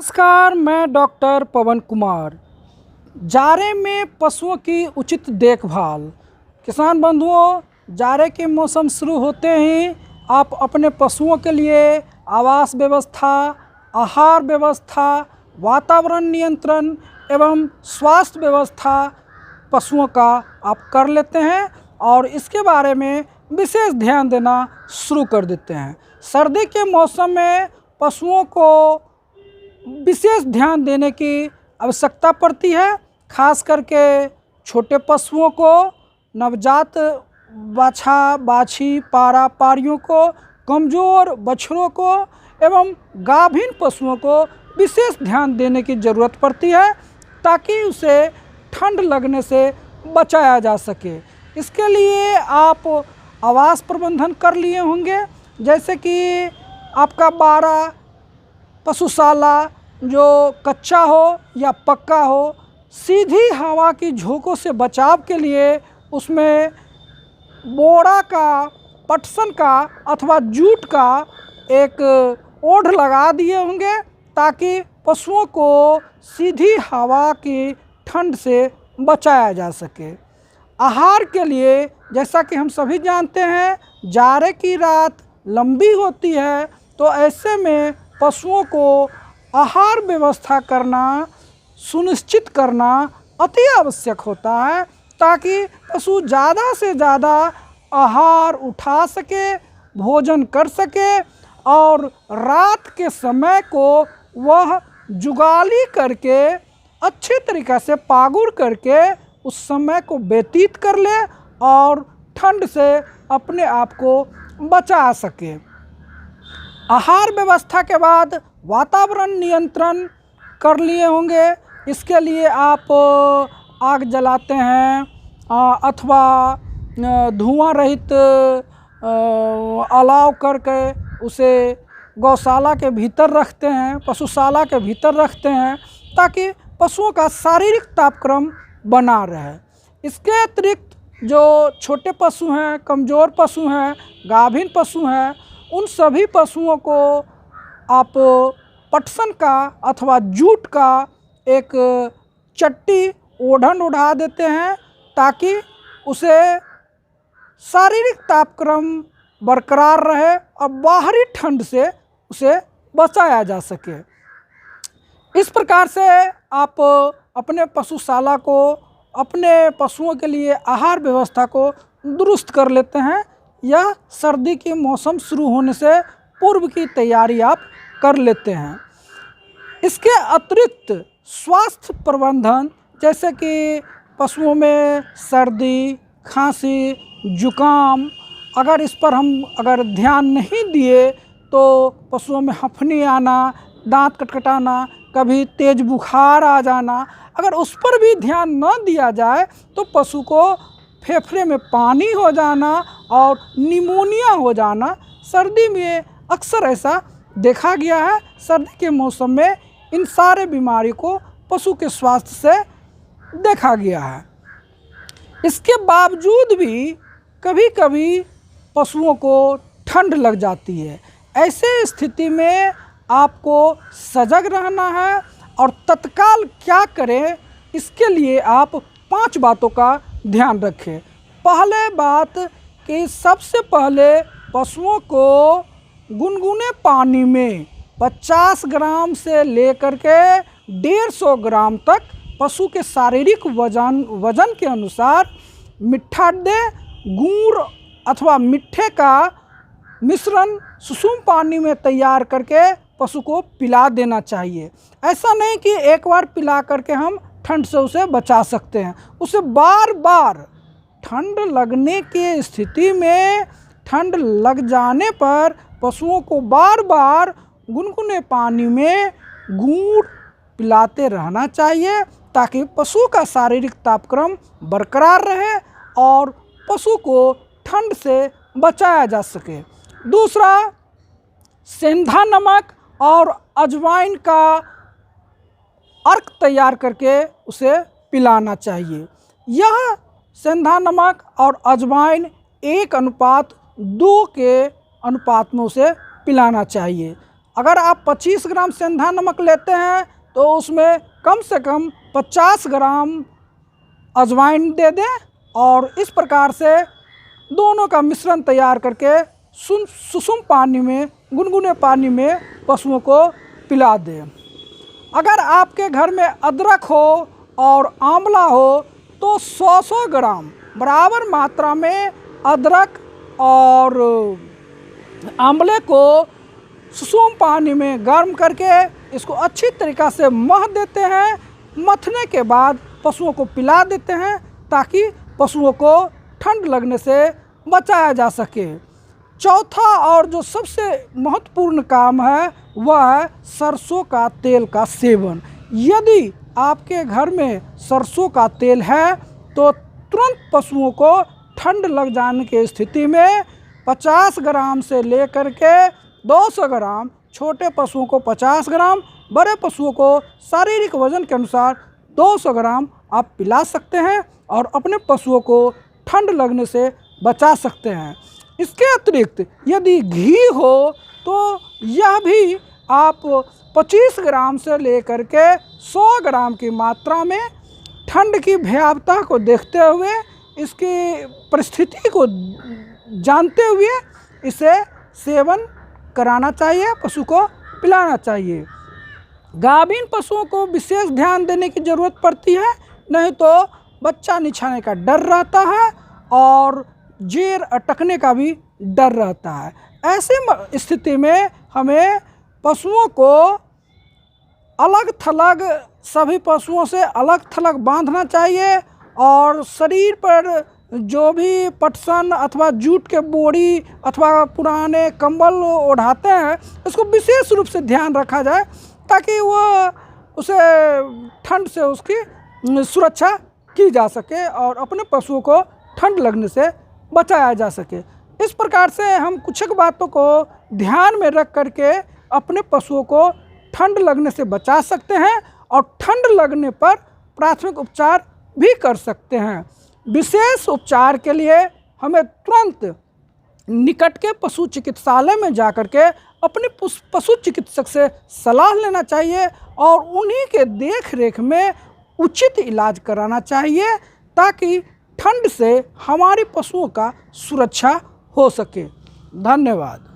नमस्कार, मैं डॉक्टर पवन कुमार। जाड़े में पशुओं की उचित देखभाल। किसान बंधुओं, जाड़े के मौसम शुरू होते ही आप अपने पशुओं के लिए आवास व्यवस्था, आहार व्यवस्था, वातावरण नियंत्रण एवं स्वास्थ्य व्यवस्था पशुओं का आप कर लेते हैं और इसके बारे में विशेष ध्यान देना शुरू कर देते हैं। सर्दी के मौसम में पशुओं को विशेष ध्यान देने की आवश्यकता पड़ती है, खास करके छोटे पशुओं को, नवजात बाछा बाछी पारा पारियों को, कमज़ोर बछड़ों को एवं गाभिन पशुओं को विशेष ध्यान देने की ज़रूरत पड़ती है ताकि उसे ठंड लगने से बचाया जा सके। इसके लिए आप आवास प्रबंधन कर लिए होंगे, जैसे कि आपका 12 पशुशाला जो कच्चा हो या पक्का हो, सीधी हवा की झोंकों से बचाव के लिए उसमें बोरा का, पटसन का अथवा जूट का एक ओढ़ लगा दिए होंगे ताकि पशुओं को सीधी हवा की ठंड से बचाया जा सके। आहार के लिए, जैसा कि हम सभी जानते हैं, जाड़े की रात लंबी होती है, तो ऐसे में पशुओं को आहार व्यवस्था करना, सुनिश्चित करना अति आवश्यक होता है ताकि पशु ज़्यादा से ज़्यादा आहार उठा सके, भोजन कर सके और रात के समय को वह जुगाली करके अच्छे तरीक़े से पागुर करके उस समय को व्यतीत कर ले और ठंड से अपने आप को बचा सके। आहार व्यवस्था के बाद वातावरण नियंत्रण कर लिए होंगे। इसके लिए आप आग जलाते हैं अथवा धुआं रहित अलाव करके उसे गौशाला के भीतर रखते हैं, पशुशाला के भीतर रखते हैं ताकि पशुओं का शारीरिक तापक्रम बना रहे। इसके अतिरिक्त जो छोटे पशु हैं, कमज़ोर पशु हैं, गाभिन पशु हैं, उन सभी पशुओं को आप पटसन का अथवा जूट का एक चट्टी ओढ़न उड़ा देते हैं ताकि उसे शारीरिक तापक्रम बरकरार रहे और बाहरी ठंड से उसे बचाया जा सके। इस प्रकार से आप अपने पशुशाला को, अपने पशुओं के लिए आहार व्यवस्था को दुरुस्त कर लेते हैं। यह सर्दी के मौसम शुरू होने से पूर्व की तैयारी आप कर लेते हैं। इसके अतिरिक्त स्वास्थ्य प्रबंधन, जैसे कि पशुओं में सर्दी, खांसी, जुकाम, अगर इस पर हम ध्यान नहीं दिए तो पशुओं में हफनी आना, दांत कटकटाना, कभी तेज बुखार आ जाना, अगर उस पर भी ध्यान न दिया जाए तो पशु को फेफड़े में पानी हो जाना और निमोनिया हो जाना सर्दी में अक्सर ऐसा देखा गया है। सर्दी के मौसम में इन सारे बीमारी को पशु के स्वास्थ्य से देखा गया है। इसके बावजूद भी कभी कभी पशुओं को ठंड लग जाती है। ऐसे स्थिति में आपको सजग रहना है और तत्काल क्या करें, इसके लिए आप 5 बातों का ध्यान रखें। पहले बात कि सबसे पहले पशुओं को गुनगुने पानी में 50 ग्राम से लेकर के 150 ग्राम तक पशु के शारीरिक वजन के अनुसार मिट्ठा दें। गुड़ अथवा मिट्ठे का मिश्रण सुसुम पानी में तैयार करके पशु को पिला देना चाहिए। ऐसा नहीं कि एक बार पिला करके हम ठंड से उसे बचा सकते हैं। उसे बार बार ठंड लगने की स्थिति में, ठंड लग जाने पर पशुओं को बार बार गुनगुने पानी में गुड़ पिलाते रहना चाहिए ताकि पशु का शारीरिक तापक्रम बरकरार रहे और पशु को ठंड से बचाया जा सके। दूसरा, सेंधा नमक और अजवाइन का अर्क तैयार करके उसे पिलाना चाहिए। यह सेंधा नमक और अजवाइन 1:2 के अनुपात में उसे पिलाना चाहिए। अगर आप 25 ग्राम सेंधा नमक लेते हैं तो उसमें कम से कम 50 ग्राम अजवाइन दे दें और इस प्रकार से दोनों का मिश्रण तैयार करके सुसुम पानी में, गुनगुने पानी में पशुओं को पिला दें। अगर आपके घर में अदरक हो और आंवला हो तो 100 ग्राम बराबर मात्रा में अदरक और आंवले को सुसुम पानी में गर्म करके इसको अच्छी तरीक़ा से मथ देते हैं। मथने के बाद पशुओं को पिला देते हैं ताकि पशुओं को ठंड लगने से बचाया जा सके। चौथा और जो सबसे महत्वपूर्ण काम है वह है सरसों का तेल का सेवन। यदि आपके घर में सरसों का तेल है तो तुरंत पशुओं को ठंड लग जाने की स्थिति में 50 ग्राम से लेकर के 200 ग्राम, छोटे पशुओं को 50 ग्राम, बड़े पशुओं को शारीरिक वजन के अनुसार 200 ग्राम आप पिला सकते हैं और अपने पशुओं को ठंड लगने से बचा सकते हैं। इसके अतिरिक्त यदि घी हो तो यह भी आप 25 ग्राम से लेकर के 100 ग्राम की मात्रा में ठंड की भयावता को देखते हुए, इसकी परिस्थिति को जानते हुए इसे सेवन कराना चाहिए, पशु को पिलाना चाहिए। गाभिन पशुओं को विशेष ध्यान देने की ज़रूरत पड़ती है, नहीं तो बच्चा निछाने का डर रहता है और जेर अटकने का भी डर रहता है। ऐसे स्थिति में हमें पशुओं को अलग थलग, सभी पशुओं से अलग थलग बांधना चाहिए और शरीर पर जो भी पटसन अथवा जूट के बोरी अथवा पुराने कंबल ओढ़ाते हैं इसको विशेष रूप से ध्यान रखा जाए ताकि वह उसे ठंड से उसकी सुरक्षा की जा सके और अपने पशुओं को ठंड लगने से बचाया जा सके। इस प्रकार से हम कुछ एक बातों को ध्यान में रख करके अपने पशुओं को ठंड लगने से बचा सकते हैं और ठंड लगने पर प्राथमिक उपचार भी कर सकते हैं। विशेष उपचार के लिए हमें तुरंत निकट के पशु चिकित्सालय में जाकर के अपने पशु चिकित्सक से सलाह लेना चाहिए और उन्हीं के देख रेख में उचित इलाज कराना चाहिए ताकि ठंड से हमारे पशुओं का सुरक्षा हो सके। धन्यवाद।